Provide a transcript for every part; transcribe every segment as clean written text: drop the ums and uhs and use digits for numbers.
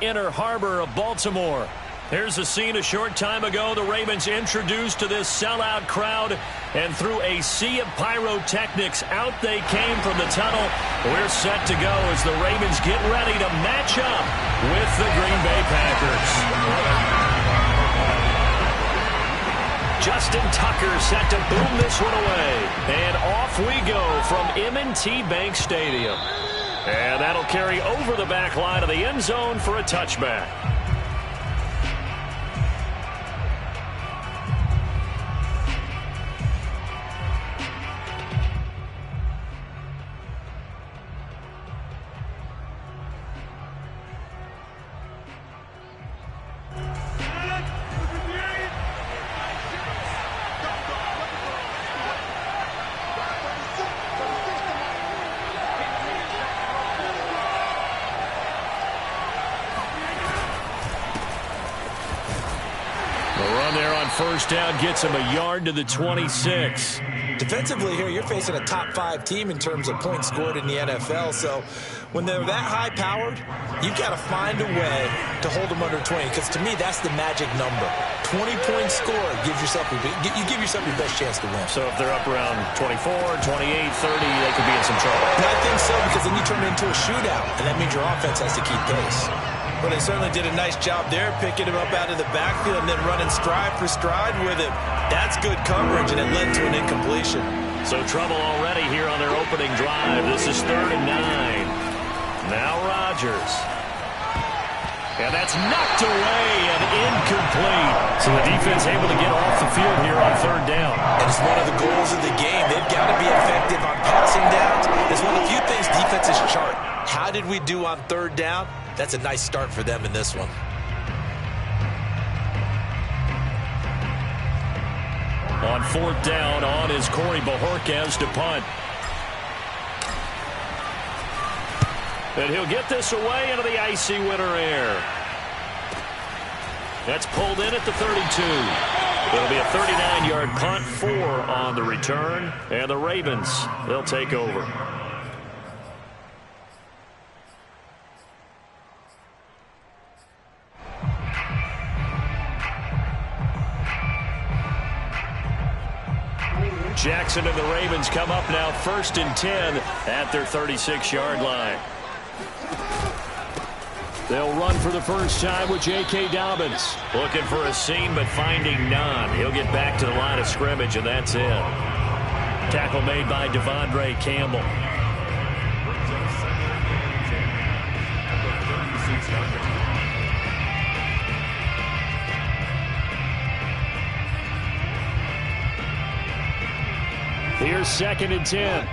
Inner Harbor of Baltimore. Here's a scene a short time ago. The Ravens introduced to this sellout crowd, and through a sea of pyrotechnics, out they came from the tunnel. We're set to go as the Ravens get ready to match up with the Green Bay Packers. Justin Tucker set to boom this one away. And off we go from M&T Bank Stadium. And that'll carry over the back line of the end zone for a touchback. First down gets him a yard to the 26. Defensively here, you're facing a top 5 team in terms of points scored in the NFL. So when they're that high-powered, you've got to find a way to hold them under 20. Because to me, that's the magic number. 20-point score gives yourself you give yourself your best chance to win. So if they're up around 24, 28, 30, they could be in some trouble. And I think so, because then you turn it into a shootout, and that means your offense has to keep pace. Well, they certainly did a nice job there, picking him up out of the backfield and then running stride for stride with him. That's good coverage, and it led to an incompletion. So trouble already here on their opening drive. This is 3rd and 9. Now Rodgers. And that's knocked away and incomplete. So the defense able to get off the field here on 3rd down. And it's one of the goals of the game. They've got to be effective on passing downs. It's one of the few things defenses chart. How did we do on 3rd down? That's a nice start for them in this one. On 4th down, on is Corey Bojorquez to punt. And he'll get this away into the icy winter air. That's pulled in at the 32. It'll be a 39-yard punt, 4 on the return. And the Ravens, they'll take over. Jackson and the Ravens come up now 1st and 10 at their 36-yard line. They'll run for the first time with J.K. Dobbins. Looking for a seam, but finding none. He'll get back to the line of scrimmage, and that's it. Tackle made by Devondre Campbell. Here's 2nd and 10.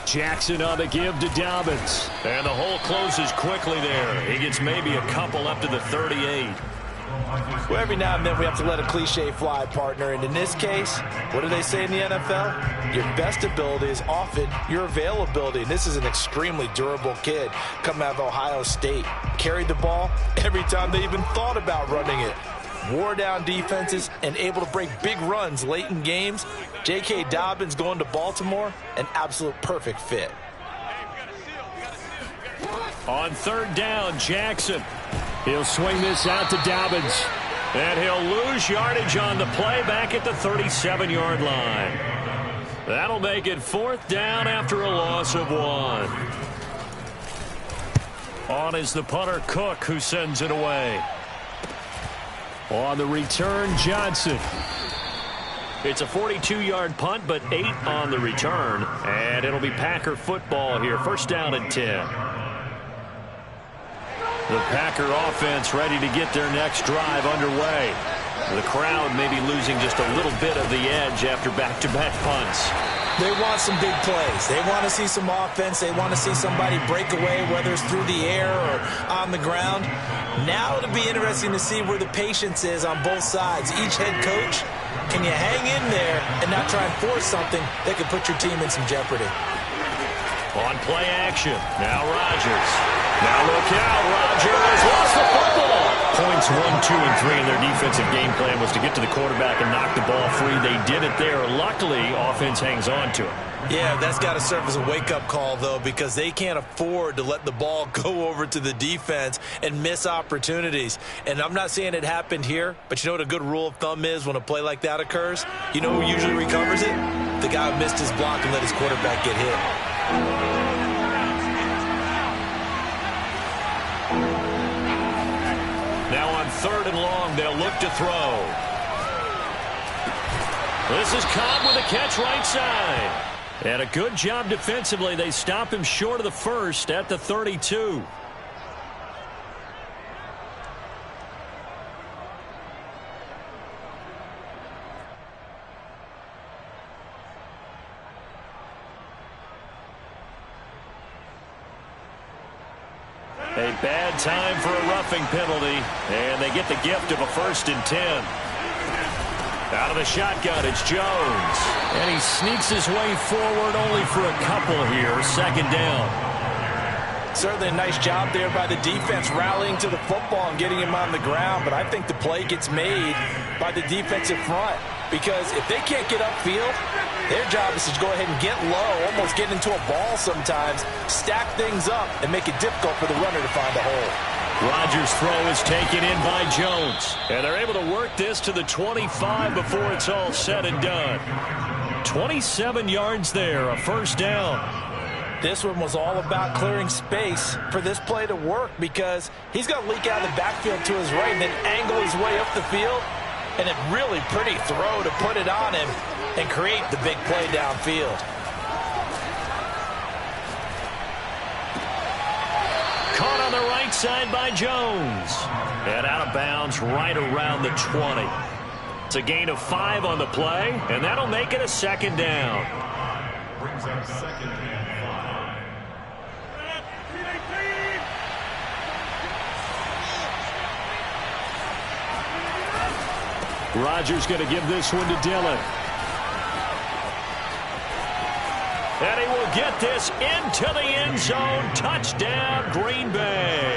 Jackson on the give to Dobbins. And the hole closes quickly there. He gets maybe a couple up to the 38. Well, every now and then we have to let a cliche fly, partner. And in this case, what do they say in the NFL? Your best ability is often your availability. And this is an extremely durable kid coming out of Ohio State. Carried the ball every time they even thought about running it. Wore down defenses and able to break big runs late in games. J.K. Dobbins going to Baltimore, an absolute perfect fit. On 3rd down, Jackson. He'll swing this out to Dobbins. And he'll lose yardage on the play back at the 37-yard line. That'll make it 4th down after a loss of 1. On is the punter Cook, who sends it away. On the return, Johnson. It's a 42-yard punt, but 8 on the return. And it'll be Packer football here. 1st down and 10. The Packer offense ready to get their next drive underway. The crowd maybe losing just a little bit of the edge after back-to-back punts. They want some big plays. They want to see some offense. They want to see somebody break away, whether it's through the air or on the ground. Now it'll be interesting to see where the patience is on both sides. Each head coach, can you hang in there and not try and force something that could put your team in some jeopardy? On play action, now Rodgers. Now look out, Rodgers lost the football. Points 1, 2, and 3 in their defensive game plan was to get to the quarterback and knock the ball free. They did it there. Luckily, offense hangs on to it. Yeah, that's got to serve as a wake-up call, though, because they can't afford to let the ball go over to the defense and miss opportunities. And I'm not saying it happened here, but you know what a good rule of thumb is when a play like that occurs? You know who usually recovers it? The guy who missed his block and let his quarterback get hit. Now on 3rd and long, they'll look to throw. This is Cobb with a catch right side. And a good job defensively. They stop him short of the first at the 32. A bad time for a roughing penalty, and they get the gift of a 1st and 10. Out of the shotgun, it's Jones. And he sneaks his way forward only for a couple here. 2nd down. Certainly a nice job there by the defense rallying to the football and getting him on the ground, but I think the play gets made by the defensive front because if they can't get upfield, their job is to go ahead and get low, almost get into a ball sometimes, stack things up, and make it difficult for the runner to find a hole. Rodgers' throw is taken in by Jones. And they're able to work this to the 25 before it's all said and done. 27 yards there, a 1st down. This one was all about clearing space for this play to work because he's going to leak out of the backfield to his right and then angle his way up the field. And a really pretty throw to put it on him and create the big play downfield. Caught on the right side by Jones. And out of bounds right around the 20. It's a gain of 5 on the play, and that'll make it a 2nd down. Brings up 2nd and 5. Rodgers going to give this one to Dillon. And he will get this into the end zone. Touchdown, Green Bay.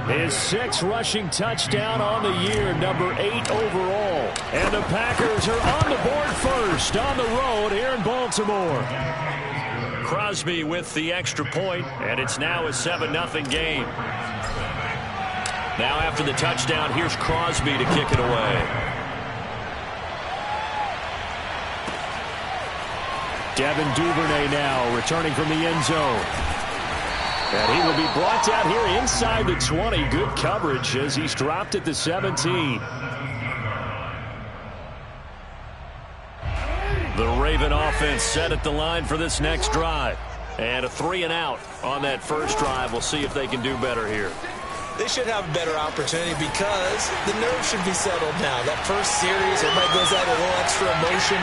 His 6th rushing touchdown on the year, number 8 overall. And the Packers are on the board first on the road here in Baltimore. Crosby with the extra point, and it's now a 7-0 game. Now after the touchdown, here's Crosby to kick it away. Devin Duvernay now returning from the end zone. And he will be brought down here inside the 20. Good coverage as he's dropped at the 17. The Raven offense set at the line for this next drive. And a 3-and-out on that first drive. We'll see if they can do better here. They should have a better opportunity because the nerves should be settled now. That first series, everybody goes out with a little extra emotion.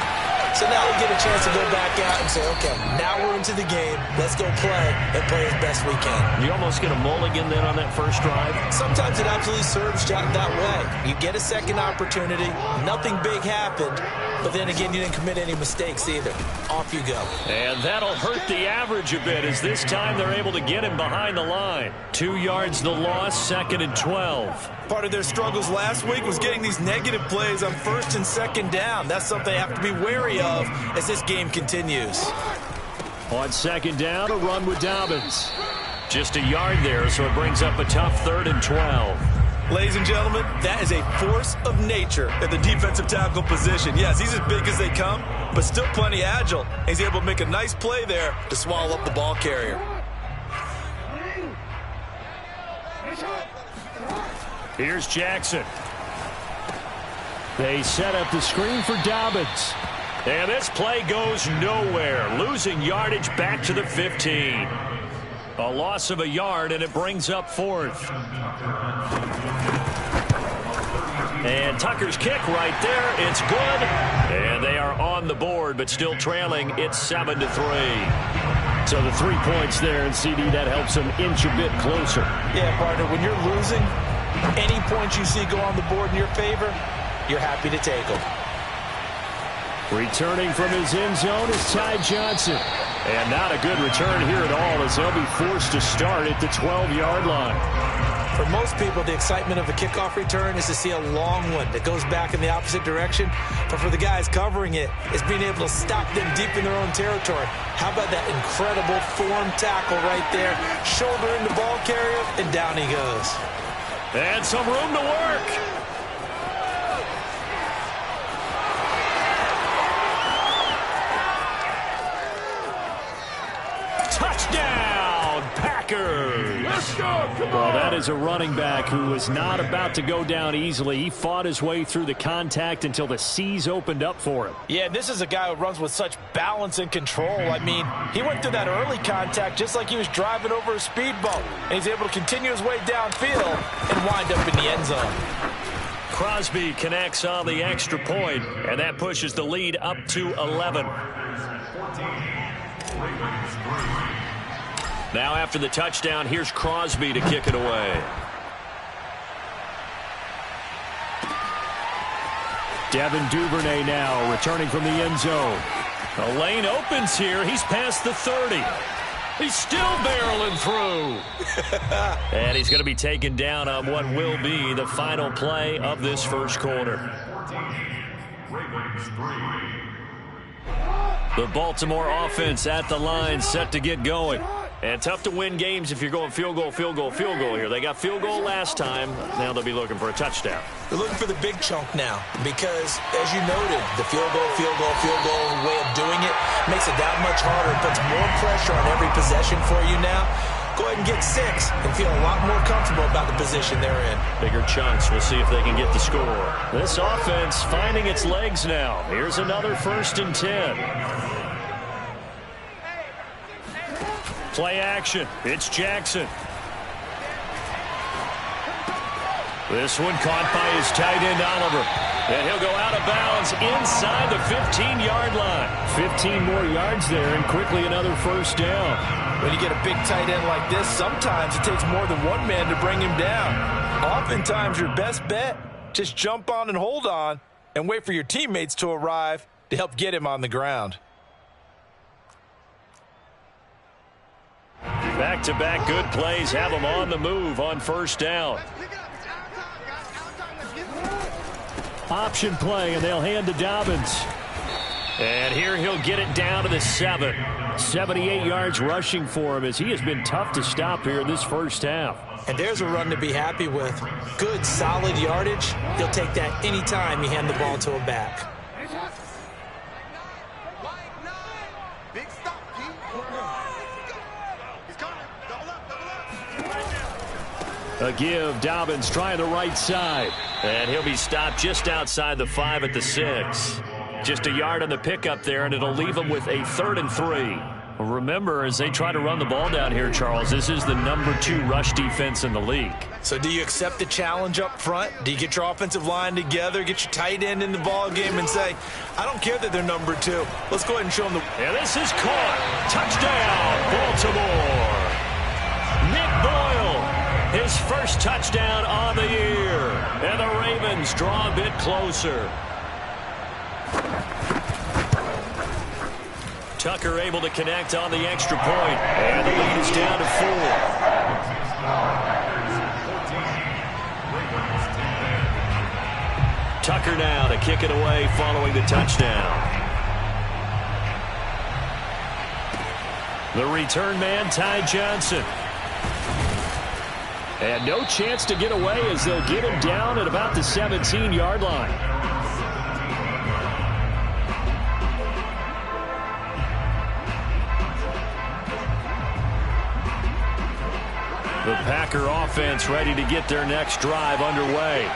So now we get a chance to go back out and say, okay, now we're into the game. Let's go play and play as best we can. You almost get a mulligan then on that first drive? Sometimes it absolutely serves that way. You get a second opportunity. Nothing big happened. But then again, you didn't commit any mistakes either. Off you go. And that'll hurt the average a bit as this time they're able to get him behind the line. 2 yards the loss, 2nd and 12. Part of their struggles last week was getting these negative plays on 1st and 2nd down. That's something they have to be wary of as this game continues. On 2nd down, a run with Dobbins. Just a yard there, so it brings up a tough 3rd and 12. Ladies and gentlemen, that is a force of nature at the defensive tackle position. Yes, he's as big as they come, but still plenty agile. He's able to make a nice play there to swallow up the ball carrier. Here's Jackson. They set up the screen for Dobbins. And this play goes nowhere. Losing yardage back to the 15. A loss of a yard, and it brings up 4th. And Tucker's kick right there. It's good. And they are on the board, but still trailing. It's 7-3. So the 3 points there, and CD, that helps them inch a bit closer. Yeah, partner, when you're losing, any points you see go on the board in your favor, you're happy to take them. Returning from his end zone is Ty Johnson. And not a good return here at all as they'll be forced to start at the 12-yard line. For most people, the excitement of a kickoff return is to see a long one that goes back in the opposite direction. But for the guys covering it, it's being able to stop them deep in their own territory. How about that incredible form tackle right there? Shoulder in the ball carrier, and down he goes. And some room to work. Touchdown, Packers. Let's go. Come Well, on. that is a running back who was not about to go down easily. He fought his way through the contact until the seas opened up for him. Yeah, this is a guy who runs with such balance and control. I mean, he went through that early contact just like he was driving over a speed bump. And he's able to continue his way downfield and wind up in the end zone. Crosby connects on the extra point, and that pushes the lead up to 11. Now after the touchdown, here's Crosby to kick it away. Devin Duvernay now returning from the end zone. The lane opens here. He's past the 30. He's still barreling through. And he's going to be taken down on what will be the final play of this first quarter. The Baltimore offense at the line, set to get going. And tough to win games if you're going field goal, field goal, field goal here. They got field goal last time. Now they'll be looking for a touchdown. They're looking for the big chunk now because, as you noted, the field goal way of doing it makes it that much harder. It puts more pressure on every possession for you now. Go ahead and get 6 and feel a lot more comfortable about the position they're in. Bigger chunks. We'll see if they can get the score. This offense finding its legs now. Here's another 1st and 10. Play action. It's Jackson. This one caught by his tight end, Oliver. And he'll go out of bounds inside the 15-yard line. 15 more yards there and quickly another first down. When you get a big tight end like this, sometimes it takes more than one man to bring him down. Oftentimes, your best bet, just jump on and hold on and wait for your teammates to arrive to help get him on the ground. Back-to-back good plays have him on the move on first down. Option play, and they'll hand to Dobbins. And here he'll get it down to the 7. 78 yards rushing for him as he has been tough to stop here this first half. And there's a run to be happy with. Good, solid yardage. He'll take that anytime you hand the ball to him back. A give, Dobbins trying the right side. And he'll be stopped just outside the 5 at the 6. Just a yard on the pickup there, and it'll leave him with a 3rd and 3. Remember, as they try to run the ball down here, Charles, this is the number 2 rush defense in the league. So do you accept the challenge up front? Do you get your offensive line together, get your tight end in the ball game, and say, I don't care that they're number 2. Let's go ahead and show them the... And this is caught. Touchdown, Baltimore. Nick Boyle, his first touchdown on the year. And the Ravens draw a bit closer. Tucker able to connect on the extra point. And the lead is down to 4. Tucker now to kick it away following the touchdown. The return man, Ty Johnson. And no chance to get away as they'll get him down at about the 17-yard line. The Packer offense ready to get their next drive underway.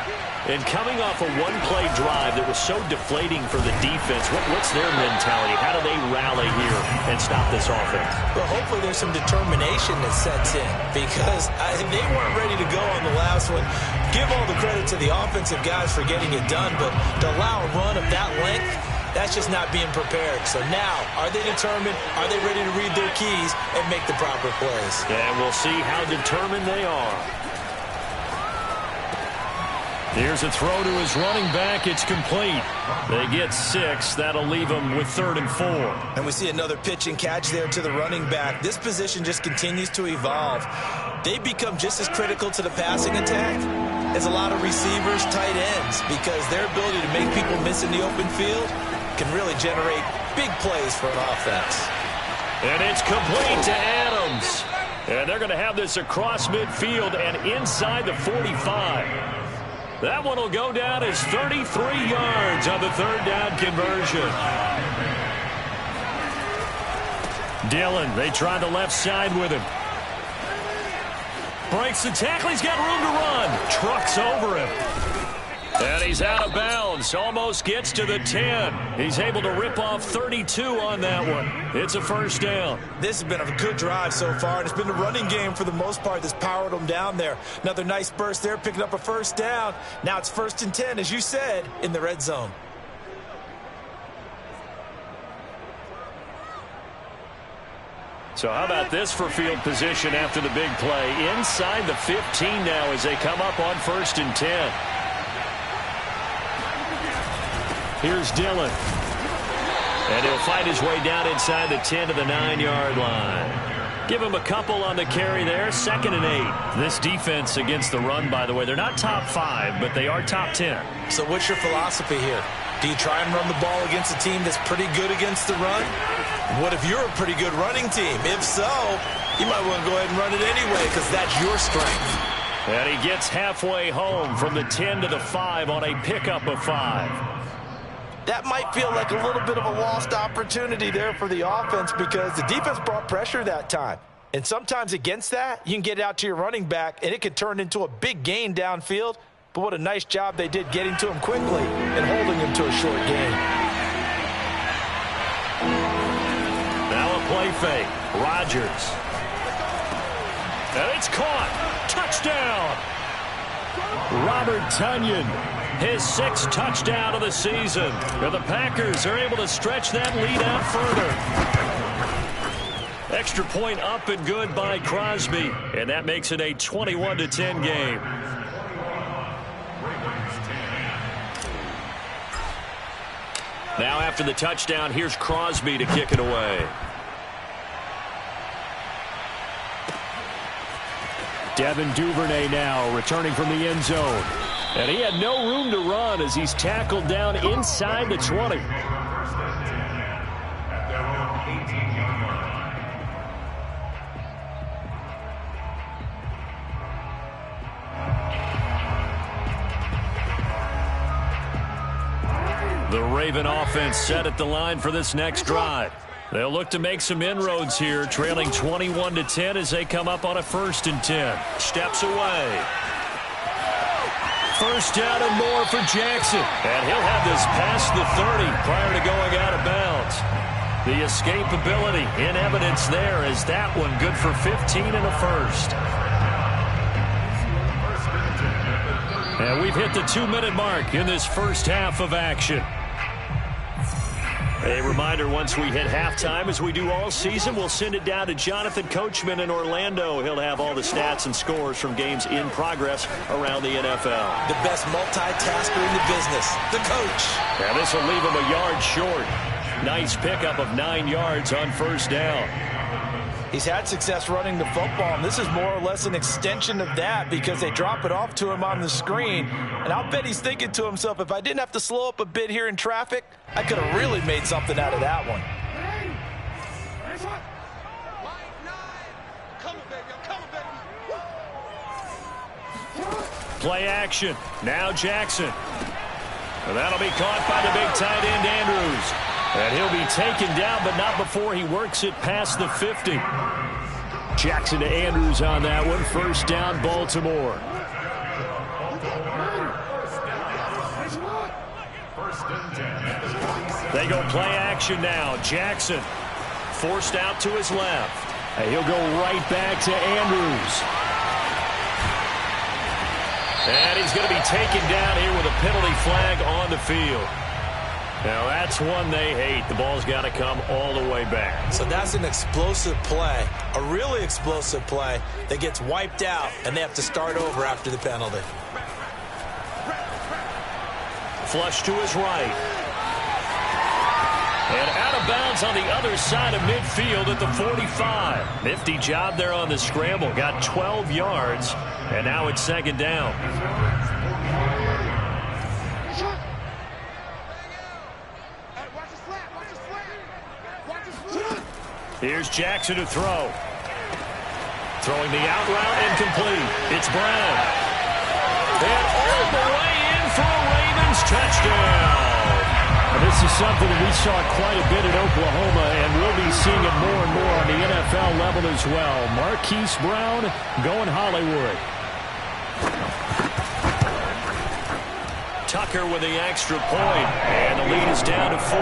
And coming off a one-play drive that was so deflating for the defense, what's their mentality? How do they rally here and stop this offense? Well, hopefully there's some determination that sets in because they weren't ready to go on the last one. Give all the credit to the offensive guys for getting it done, but to allow a run of that length, that's just not being prepared. So now, are they determined? Are they ready to read their keys and make the proper plays? And we'll see how determined they are. Here's a throw to his running back. It's complete. They get 6. That'll leave them with 3rd and 4. And we see another pitch and catch there to the running back. This position just continues to evolve. They become just as critical to the passing attack as a lot of receivers, tight ends, because their ability to make people miss in the open field can really generate big plays for an offense. And it's complete to Adams. And they're going to have this across midfield and inside the 45. That one will go down as 33 yards on the 3rd down conversion. Dillon, they tried the left side with him. Breaks the tackle. He's got room to run. Trucks over him. And he's out of bounds. Almost gets to the 10. He's able to rip off 32 on that one. It's a 1st down. This has been a good drive so far, and it's been the running game for the most part that's powered them down there. Another nice burst there, picking up a 1st down. Now it's 1st and 10, as you said, in the red zone. So how about this for field position after the big play? Inside the 15 now as they come up on 1st and 10. Here's Dillon. And he'll fight his way down inside the 10 to the 9-yard line. Give him a couple on the carry there. 2nd and 8. This defense against the run, by the way, they're not top 5, but they are top 10. So what's your philosophy here? Do you try and run the ball against a team that's pretty good against the run? What if you're a pretty good running team? If so, you might want to go ahead and run it anyway because that's your strength. And he gets halfway home from the 10 to the 5 on a pickup of 5. That might feel like a little bit of a lost opportunity there for the offense because the defense brought pressure that time. And sometimes against that, you can get it out to your running back, and it could turn into a big gain downfield. But what a nice job they did getting to him quickly and holding him to a short gain. Now a play fake. Rodgers. And it's caught. Touchdown. Robert Tonyan. His 6th touchdown of the season. And the Packers are able to stretch that lead out further. Extra point up and good by Crosby. And that makes it a 21-10 game. Now after the touchdown, here's Crosby to kick it away. Devin Duvernay now returning from the end zone. And he had no room to run as he's tackled down inside the 20. The Raven offense set at the line for this next drive. They'll look to make some inroads here, trailing 21-10 as they come up on a 1st and 10. Steps away. 1st down and more for Jackson. And he'll have this past the 30 prior to going out of bounds. The escapability in evidence there as that one good for 15 and a 1st. And we've hit the 2-minute mark in this first half of action. A reminder, once we hit halftime, as we do all season, we'll send it down to Jonathan Coachman in Orlando. He'll have all the stats and scores from games in progress around the NFL. The best multitasker in the business, the coach. And this will leave him a yard short. Nice pickup of 9 yards on 1st down. He's had success running the football, and this is more or less an extension of that because they drop it off to him on the screen. And I'll bet he's thinking to himself, if I didn't have to slow up a bit here in traffic, I could have really made something out of that one. Play action. Now Jackson. And that'll be caught by the big tight end, Andrews. And he'll be taken down, but not before he works it past the 50. Jackson to Andrews on that one. 1st down, Baltimore. They go play action now. Jackson forced out to his left. And he'll go right back to Andrews. And he's going to be taken down here with a penalty flag on the field. Now that's one they hate. The ball's got to come all the way back. So that's an explosive play, a really explosive play that gets wiped out, and they have to start over after the penalty. Flush to his right. And out of bounds on the other side of midfield at the 45. Nifty job there on the scramble. Got 12 yards, and now it's second down. Here's Jackson to throw. Throwing the out route incomplete. It's Brown. And all the way in for a Ravens touchdown. This is something that we saw quite a bit in Oklahoma, and we'll be seeing it more and more on the NFL level as well. Marquise Brown going Hollywood. Tucker with the extra point, and the lead is down to 4.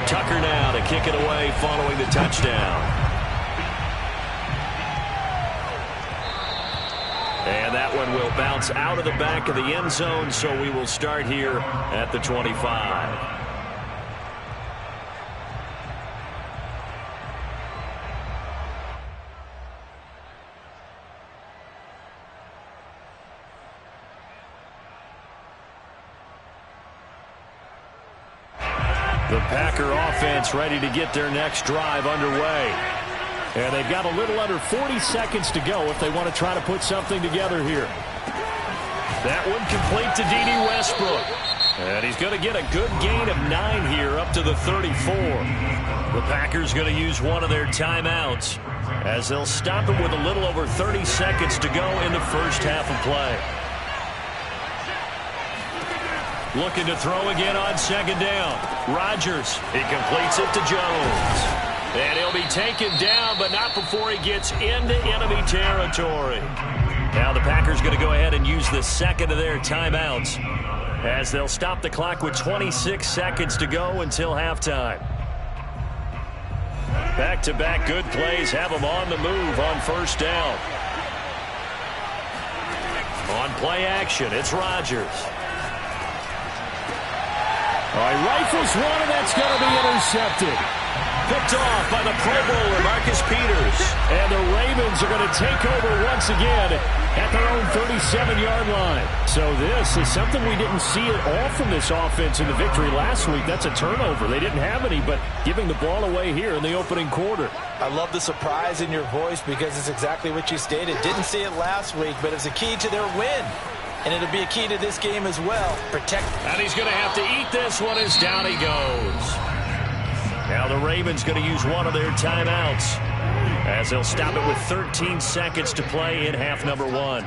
Tucker now to kick it away following the touchdown. And that one will bounce out of the back of the end zone, so we will start here at the 25. The Packer offense ready to get their next drive underway. And they've got a little under 40 seconds to go if they want to try to put something together here. That one complete to D.D. Westbrook. And he's going to get a good gain of 9 here up to the 34. The Packers going to use one of their timeouts as they'll stop it with a little over 30 seconds to go in the first half of play. Looking to throw again on second down. Rodgers. He completes it to Jones. And he'll be taken down, but not before he gets into enemy territory. Now the Packers going to go ahead and use the second of their timeouts as they'll stop the clock with 26 seconds to go until halftime. Back-to-back good plays have them on the move on first down. On play action, it's Rodgers. All right, rifles one, and that's going to be intercepted. Picked off by the Pro Bowler, Marcus Peters. And the Ravens are going to take over once again at their own 37-yard line. So this is something we didn't see at all from this offense in the victory last week. That's a turnover. They didn't have any, but giving the ball away here in the opening quarter. I love the surprise in your voice because it's exactly what you stated. Didn't see it last week, but it's a key to their win. And it'll be a key to this game as well. Protect. And he's going to have to eat this one as down he goes. Now the Ravens going to use one of their timeouts as they'll stop it with 13 seconds to play in half number 1.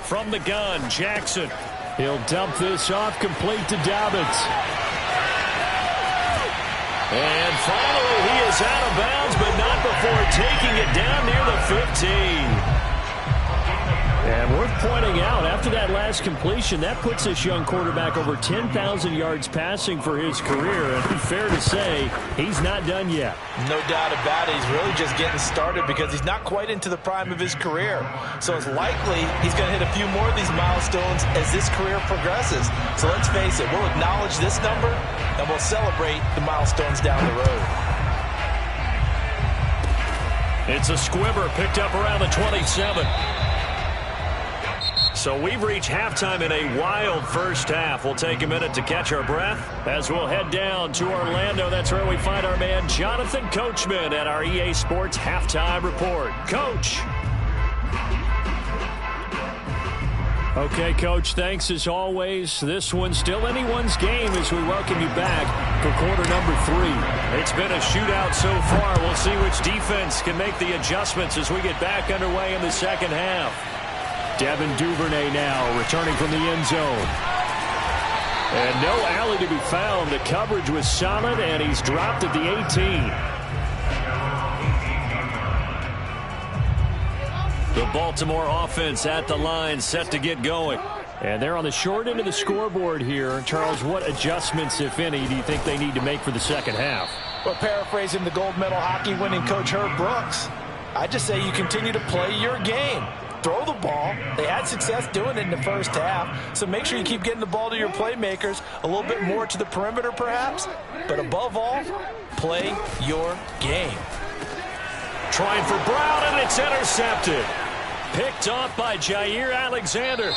From the gun, Jackson. He'll dump this off, complete to Dobbins. And finally he is out of bounds, but not before taking it down near the 15. And worth pointing out, after that last completion, that puts this young quarterback over 10,000 yards passing for his career. And fair to say, he's not done yet. No doubt about it. He's really just getting started because he's not quite into the prime of his career. So it's likely he's going to hit a few more of these milestones as this career progresses. So let's face it, we'll acknowledge this number and we'll celebrate the milestones down the road. It's a squibber picked up around the 27. So we've reached halftime in a wild first half. We'll take a minute to catch our breath as we'll head down to Orlando. That's where we find our man Jonathan Coachman at our EA Sports Halftime Report. Coach. Okay, Coach, thanks as always. This one's still anyone's game as we welcome you back for quarter number 3. It's been a shootout so far. We'll see which defense can make the adjustments as we get back underway in the second half. Devin Duvernay now returning from the end zone. And no alley to be found. The coverage was solid, and he's dropped at the 18. The Baltimore offense at the line, set to get going. And they're on the short end of the scoreboard here. Charles, what adjustments, if any, do you think they need to make for the second half? Well, paraphrasing the gold medal hockey winning coach Herb Brooks, I just say you continue to play your game. throw the ball. They had success doing it in the first half, so make sure you keep getting the ball to your playmakers, a little bit more to the perimeter perhaps, but above all, play your game. Trying for Brown, and it's intercepted. Picked off by Jair Alexander.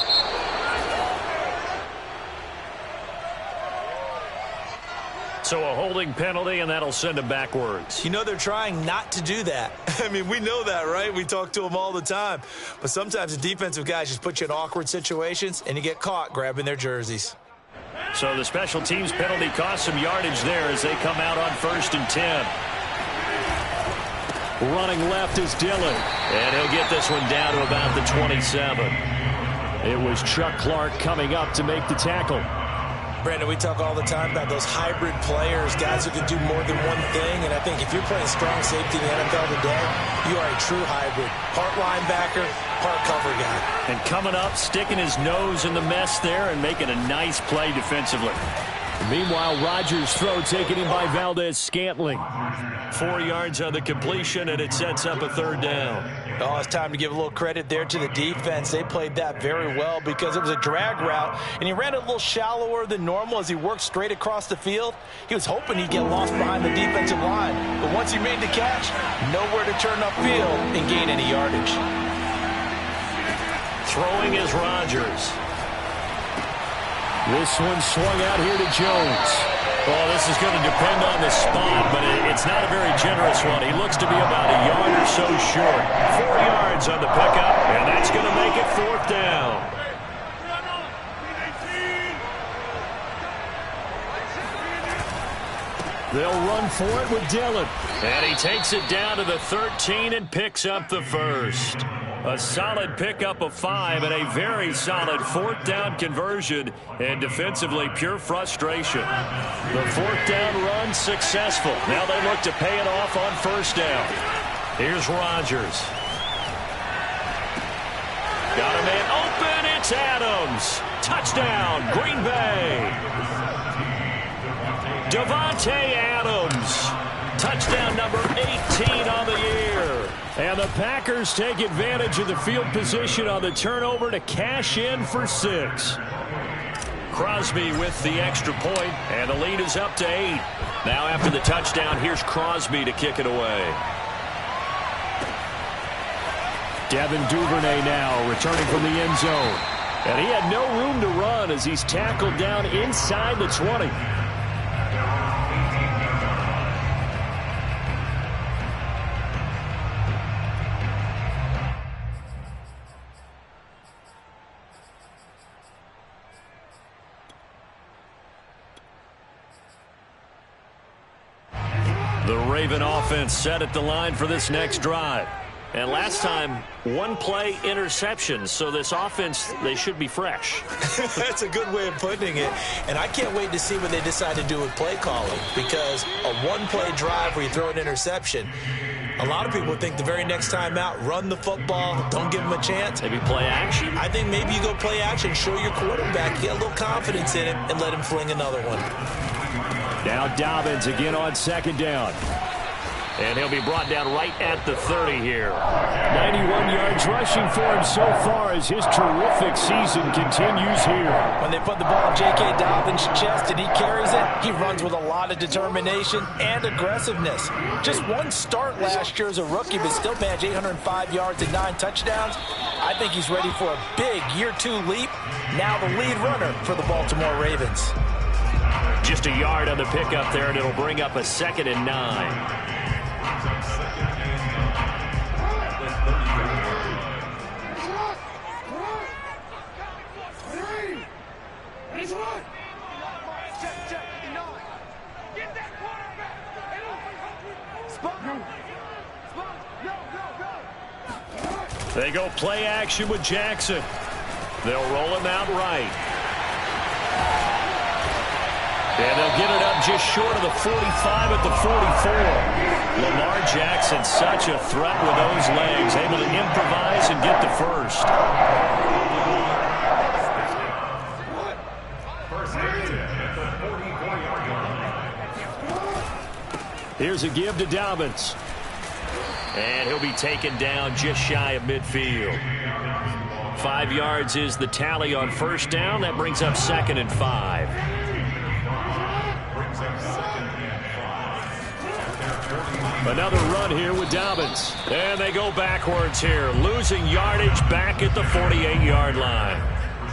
So a holding penalty, and that'll send him backwards. You know they're trying not to do that. I mean, we know that, right? We talk to them all the time. But sometimes the defensive guys just put you in awkward situations, and you get caught grabbing their jerseys. So the special teams penalty cost some yardage there as they come out on 1st and 10. Running left is Dillon, and he'll get this one down to about the 27. It was Chuck Clark coming up to make the tackle. Brandon, we talk all the time about those hybrid players, guys who can do more than one thing, and I think if you're playing strong safety in the NFL today, you are a true hybrid. Part linebacker, part cover guy. And coming up, sticking his nose in the mess there and making a nice play defensively. Meanwhile, Rodgers' throw taken in by Valdez-Scantling. 4 yards on the completion, and it sets up a 3rd down. Oh, it's time to give a little credit there to the defense. They played that very well because it was a drag route, and he ran it a little shallower than normal as he worked straight across the field. He was hoping he'd get lost behind the defensive line, but once he made the catch, nowhere to turn upfield and gain any yardage. Throwing is Rodgers. This one swung out here to Jones. Well, this is going to depend on the spot, but it's not a very generous one. He looks to be about a yard or so short. 4 yards on the pickup, and that's going to make it 4th down. They'll run for it with Dillon. And he takes it down to the 13 and picks up the 1st. A solid pickup of 5 and a very solid 4th down conversion, and defensively pure frustration. The 4th down run successful. Now they look to pay it off on 1st down. Here's Rodgers. Got a man open. It's Adams. Touchdown, Green Bay. Davante Adams. Touchdown number 18 on the year. And the Packers take advantage of the field position on the turnover to cash in for 6. Crosby with the extra point, and the lead is up to 8. Now after the touchdown, here's Crosby to kick it away. Devin Duvernay now returning from the end zone. And he had no room to run as he's tackled down inside the 20. The Raven offense set at the line for this next drive. And last time, 1-play interception. So this offense, they should be fresh. That's a good way of putting it. And I can't wait to see what they decide to do with play calling. Because a 1-play drive where you throw an interception, a lot of people think the very next time out, run the football, don't give them a chance. Maybe play action? I think maybe you go play action, show your quarterback, get a little confidence in him, and let him fling another one. Now Dobbins again on 2nd down. And he'll be brought down right at the 30 here. 91 yards rushing for him so far as his terrific season continues here. When they put the ball in J.K. Dobbins' chest and he carries it, he runs with a lot of determination and aggressiveness. Just one start last year as a rookie, but still managed 805 yards and 9 touchdowns. I think he's ready for a big year 2 leap. Now the lead runner for the Baltimore Ravens. Just a yard on the pickup there, and it'll bring up a 2nd and 9. They go play action with Jackson. They'll roll him out right. And they'll get it up just short of the 45 at the 44. Lamar Jackson, such a threat with those legs, able to improvise and get the first. Here's a give to Dobbins. And he'll be taken down just shy of midfield. 5 yards is the tally on first down. That brings up 2nd and 5. Another run here with Dobbins. And they go backwards here, losing yardage back at the 48-yard line.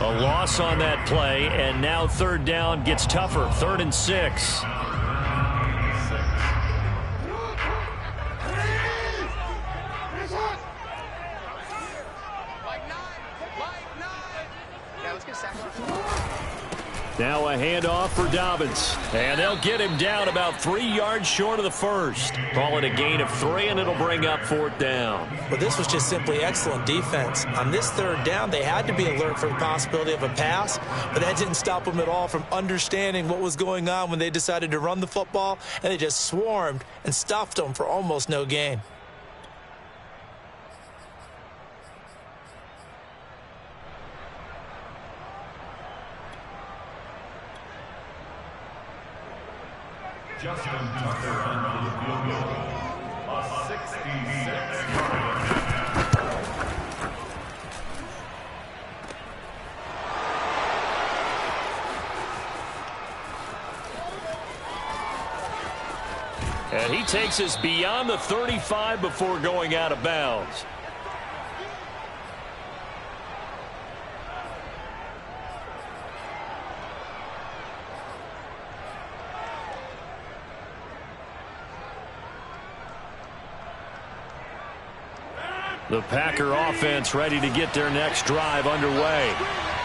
A loss on that play, and now 3rd down gets tougher. 3rd and 6. Now a handoff for Dobbins. And they'll get him down about 3 yards short of the first. Call it a gain of 3, and it'll bring up 4th down. Well, this was just simply excellent defense. On this 3rd down, they had to be alert for the possibility of a pass, but that didn't stop them at all from understanding what was going on when they decided to run the football, and they just swarmed and stuffed them for almost no gain. Justin Tucker on the field goal. A 66-yard. And he takes us beyond the 35 before going out of bounds. The Packer offense ready to get their next drive underway.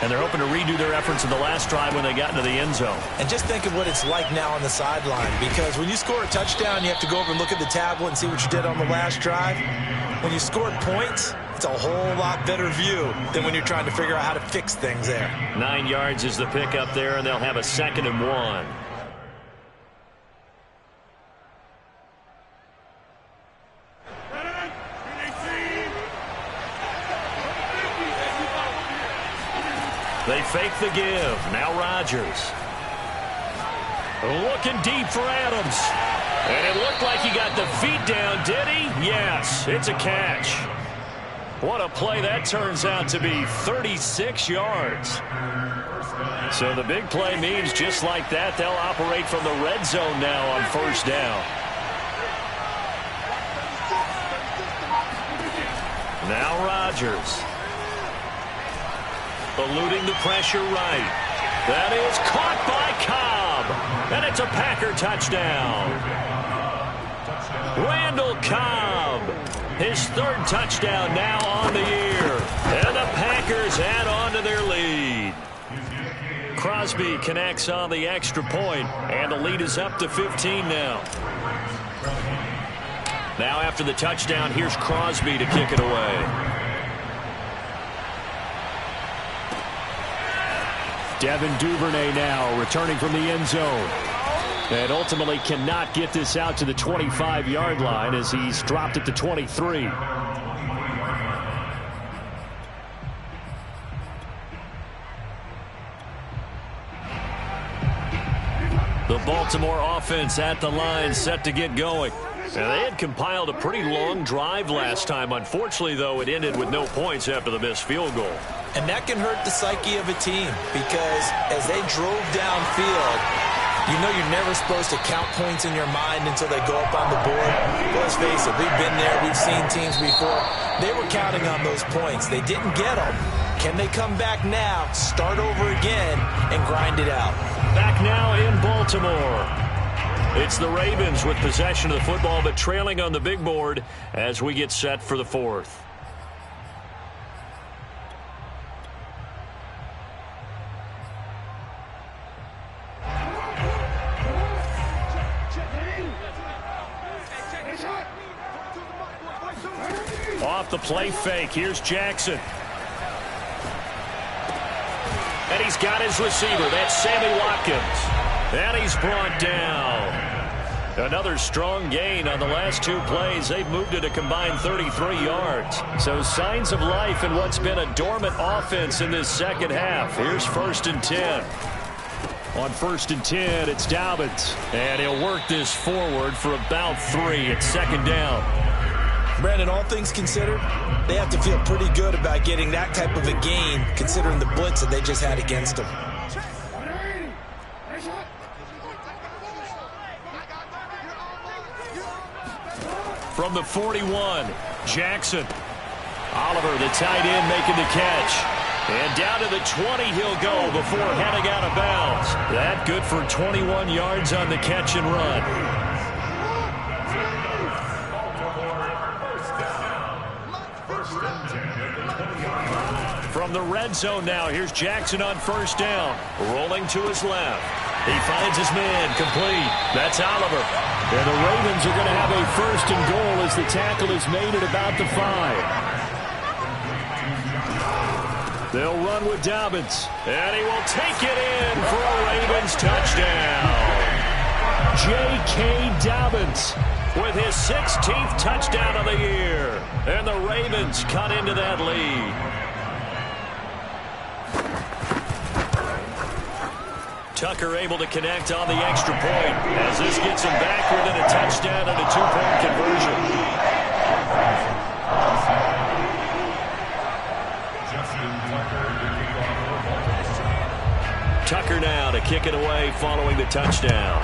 And they're hoping to redo their efforts in the last drive when they got into the end zone. And just think of what it's like now on the sideline, because when you score a touchdown, you have to go over and look at the tablet and see what you did on the last drive. When you scored points, it's a whole lot better view than when you're trying to figure out how to fix things there. 9 yards is the pickup there, and they'll have a 2nd and 1. They fake the give. Now Rodgers. Looking deep for Adams. And it looked like he got the feet down, did he? Yes, it's a catch. What a play that turns out to be, 36 yards. So the big play means just like that, they'll operate from the red zone now on 1st down. Now Rodgers. Eluding the pressure right. That is caught by Cobb. And it's a Packer touchdown. Randall Cobb. His 3rd touchdown now on the year. And the Packers add on to their lead. Crosby connects on the extra point, and the lead is up to 15 now. Now after the touchdown, here's Crosby to kick it away. Devin Duvernay now returning from the end zone. And ultimately cannot get this out to the 25-yard line as he's dropped at the 23. The Baltimore offense at the line set to get going. Now, they had compiled a pretty long drive last time. Unfortunately, though, it ended with no points after the missed field goal. And that can hurt the psyche of a team, because as they drove downfield, you know you're never supposed to count points in your mind until they go up on the board. But let's face it, we've been there, we've seen teams before. They were counting on those points. They didn't get them. Can they come back now, start over again, and grind it out? Back now in Baltimore. It's the Ravens with possession of the football, but trailing on the big board as we get set for the 4th. Off the play fake, here's Jackson. And he's got his receiver, that's Sammy Watkins. And he's brought down. Another strong gain on the last 2 plays. They've moved it a combined 33 yards. So signs of life in what's been a dormant offense in this second half. Here's 1st and 10. On 1st and 10, it's Dobbins. And he'll work this forward for about 3 at 2nd down. Brandon, all things considered, they have to feel pretty good about getting that type of a gain, considering the blitz that they just had against them. From the 41, Jackson. Oliver, the tight end, making the catch. And down to the 20 he'll go before heading out of bounds. That good for 21 yards on the catch and run. From the red zone now, here's Jackson on first down. Rolling to his left. He finds his man, complete. That's Oliver. And the Ravens are going to have a first and goal as the tackle is made at about the 5. They'll run with Dobbins. And he will take it in for a Ravens touchdown. J.K. Dobbins with his 16th touchdown of the year. And the Ravens cut into that lead. Tucker able to connect on the extra point as this gets him back within a touchdown and a 2-point conversion. Tucker now to kick it away following the touchdown.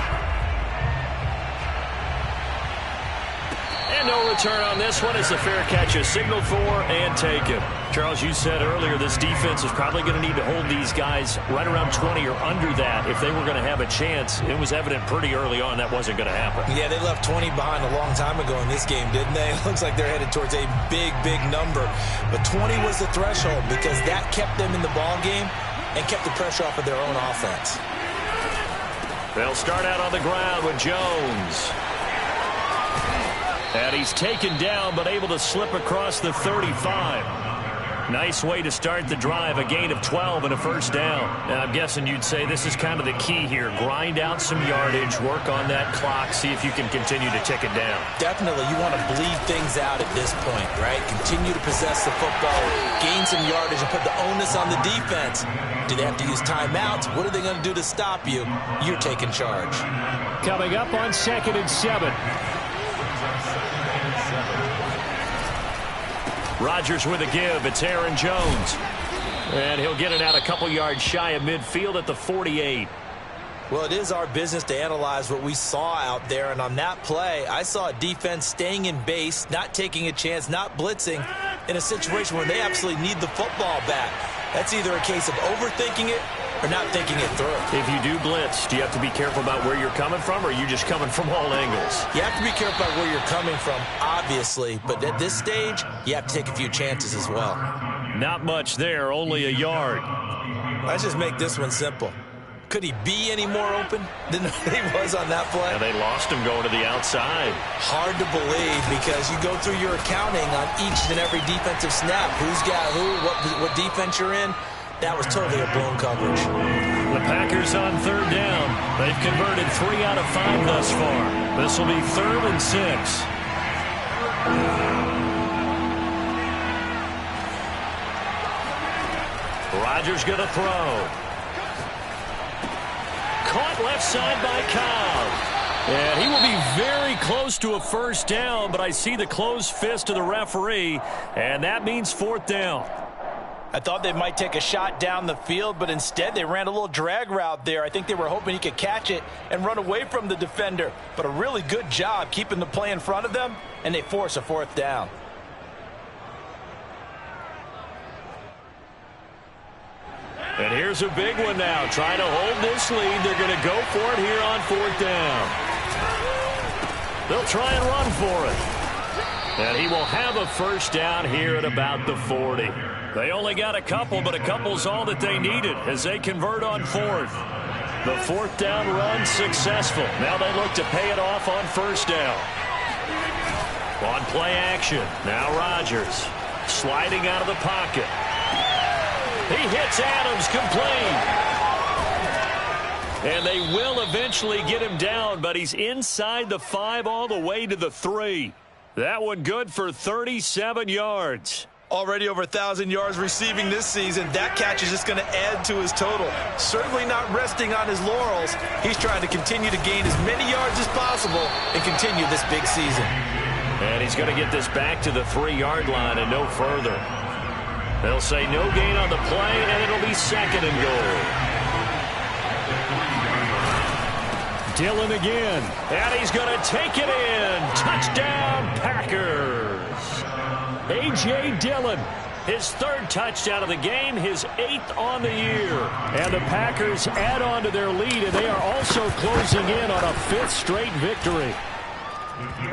And no return on this one as the fair catch is signaled for and taken. Charles, you said earlier this defense is probably going to need to hold these guys right around 20 or under that if they were going to have a chance. It was evident pretty early on that wasn't going to happen. Yeah, they left 20 behind a long time ago in this game, didn't they? It looks like they're headed towards a big, big number. But 20 was the threshold because that kept them in the ball game and kept the pressure off of their own offense. They'll start out on the ground with Jones. And he's taken down but able to slip across the 35. Nice way to start the drive, a gain of 12 and a first down. And I'm guessing you'd say this is kind of the key here. Grind out some yardage, work on that clock, see if you can continue to tick it down. Definitely, you want to bleed things out at this point, right? Continue to possess the football, gain some yardage, and put the onus on the defense. Do they have to use timeouts? What are they going to do to stop you? You're taking charge. Coming up on 2nd and 7. Rodgers with a give. It's Aaron Jones. And he'll get it out a couple yards shy of midfield at the 48. Well, it is our business to analyze what we saw out there. And on that play, I saw a defense staying in base, not taking a chance, not blitzing in a situation where they absolutely need the football back. That's either a case of overthinking it or not thinking it through. If you do blitz, do you have to be careful about where you're coming from, or are you just coming from all angles? You have to be careful about where you're coming from, obviously, but at this stage, you have to take a few chances as well. Not much there, only a yard. Let's just make this one simple. Could he be any more open than he was on that play? Yeah, they lost him going to the outside. Hard to believe because you go through your accounting on each and every defensive snap. Who's got who, what defense you're in. That was totally a blown coverage. The Packers on 3rd down. They've converted 3 out of 5 thus far. This will be 3rd and 6. Rodgers going to throw. Caught left side by Cobb. And he will be very close to a first down, but I see the closed fist of the referee, and that means 4th down. I thought they might take a shot down the field, but instead they ran a little drag route there. I think they were hoping he could catch it and run away from the defender. But a really good job keeping the play in front of them, and they force a 4th down. And here's a big one now. Trying to hold this lead. They're going to go for it here on 4th down. They'll try and run for it. And he will have a first down here at about the 40. They only got a couple, but a couple's all that they needed as they convert on 4th. The 4th down run successful. Now they look to pay it off on 1st down. On play action, now Rodgers sliding out of the pocket. He hits Adams complete. And they will eventually get him down, but he's inside the 5 all the way to the 3. That one good for 37 yards. Already over 1,000 yards receiving this season. That catch is just going to add to his total. Certainly not resting on his laurels. He's trying to continue to gain as many yards as possible and continue this big season. And he's going to get this back to the 3-yard line and no further. They'll say no gain on the play, and it'll be 2nd and goal. Dillon again. And he's going to take it in. Touchdown, Packers. A.J. Dillon. His 3rd touchdown of the game, his 8th on the year. And the Packers add on to their lead, and they are also closing in on a 5th straight victory.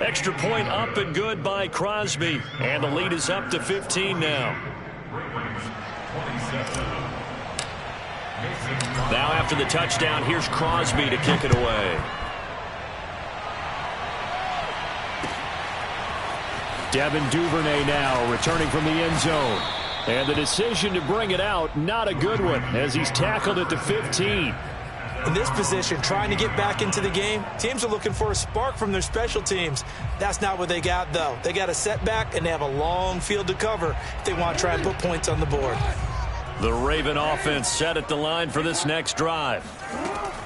Extra point up and good by Crosby. And the lead is up to 15 now. Now after the touchdown, here's Crosby to kick it away. Devin Duvernay now returning from the end zone. And the decision to bring it out, not a good one, as he's tackled at the 15. In this position, trying to get back into the game, teams are looking for a spark from their special teams. That's not what they got, though. They got a setback, and they have a long field to cover if they want to try and put points on the board. The Raven offense set at the line for this next drive.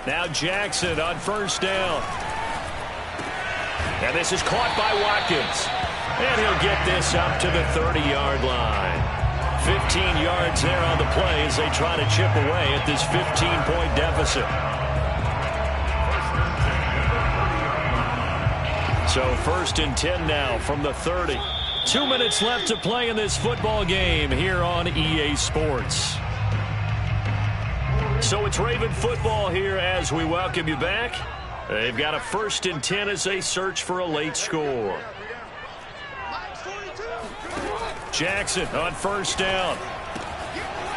Now Jackson on 1st down. And this is caught by Watkins. And he'll get this up to the 30-yard line. 15 yards there on the play as they try to chip away at this 15-point deficit. So 1st and 10 now from the 30. 2 minutes left to play in this football game here on EA Sports. So it's Raven football here as we welcome you back. They've got a 1st and 10 as they search for a late score. Jackson on 1st down.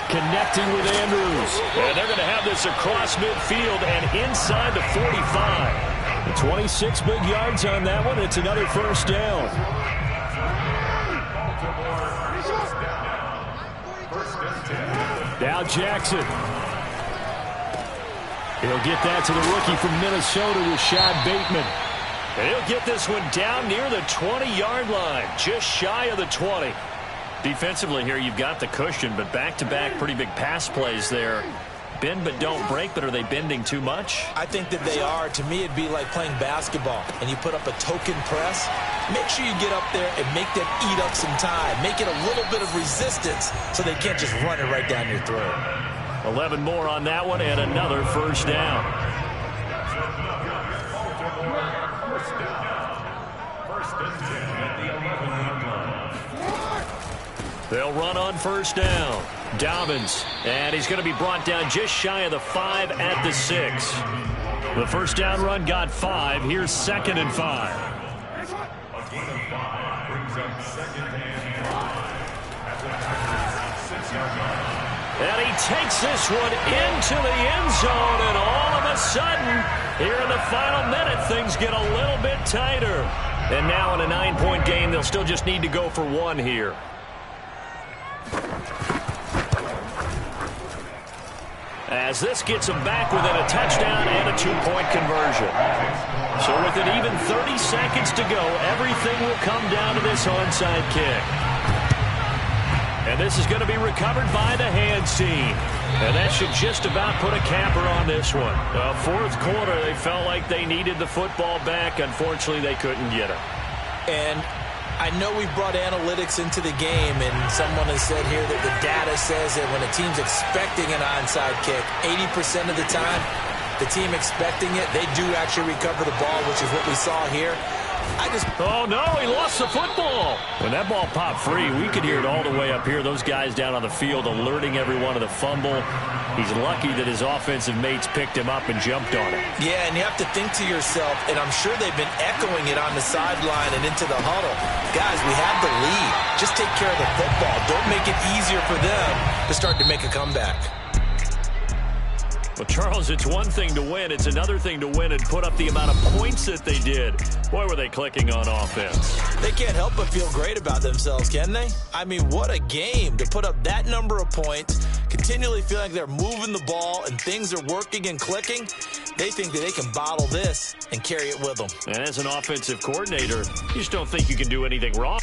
Connecting with Andrews. And they're going to have this across midfield and inside the 45. 26 big yards on that one. It's another 1st down. Now Jackson. He'll get that to the rookie from Minnesota, Rashad Bateman. And he'll get this one down near the 20-yard line, just shy of the 20. Defensively here, you've got the cushion, but back-to-back pretty big pass plays there. Bend but don't break, but are they bending too much? I think that they are. To me, it'd be like playing basketball, and you put up a token press. Make sure you get up there and make them eat up some time. Make it a little bit of resistance so they can't just run it right down your throat. 11 more on that one, and another 1st down. They'll run on 1st down. Dobbins, and he's going to be brought down just shy of the 5 at the 6. The 1st down run got 5. Here's 2nd and 5. And he takes this one into the end zone, and all of a sudden, here in the final minute, things get a little bit tighter. And now in a 9-point game, they'll still just need to go for 1 here. As this gets them back within a touchdown and a 2-point conversion. So with an even 30 seconds to go, everything will come down to this onside kick. And this is going to be recovered by the hands team. And that should just about put a capper on this one. 4th quarter, they felt like they needed the football back. Unfortunately, they couldn't get it. And I know we've brought analytics into the game, and someone has said here that the data says that when a team's expecting an onside kick, 80% of the time, the team expecting it, they do actually recover the ball, which is what we saw here. Oh, no, he lost the football. When that ball popped free, we could hear it all the way up here. Those guys down on the field alerting everyone of the fumble. He's lucky that his offensive mates picked him up and jumped on it. Yeah, and you have to think to yourself, and I'm sure they've been echoing it on the sideline and into the huddle. Guys, we have the lead. Just take care of the football. Don't make it easier for them to start to make a comeback. Well, Charles, it's one thing to win. It's another thing to win and put up the amount of points that they did. Boy, were they clicking on offense. They can't help but feel great about themselves, can they? I mean, what a game to put up that number of points, continually feel like they're moving the ball and things are working and clicking. They think that they can bottle this and carry it with them. And as an offensive coordinator, you just don't think you can do anything wrong.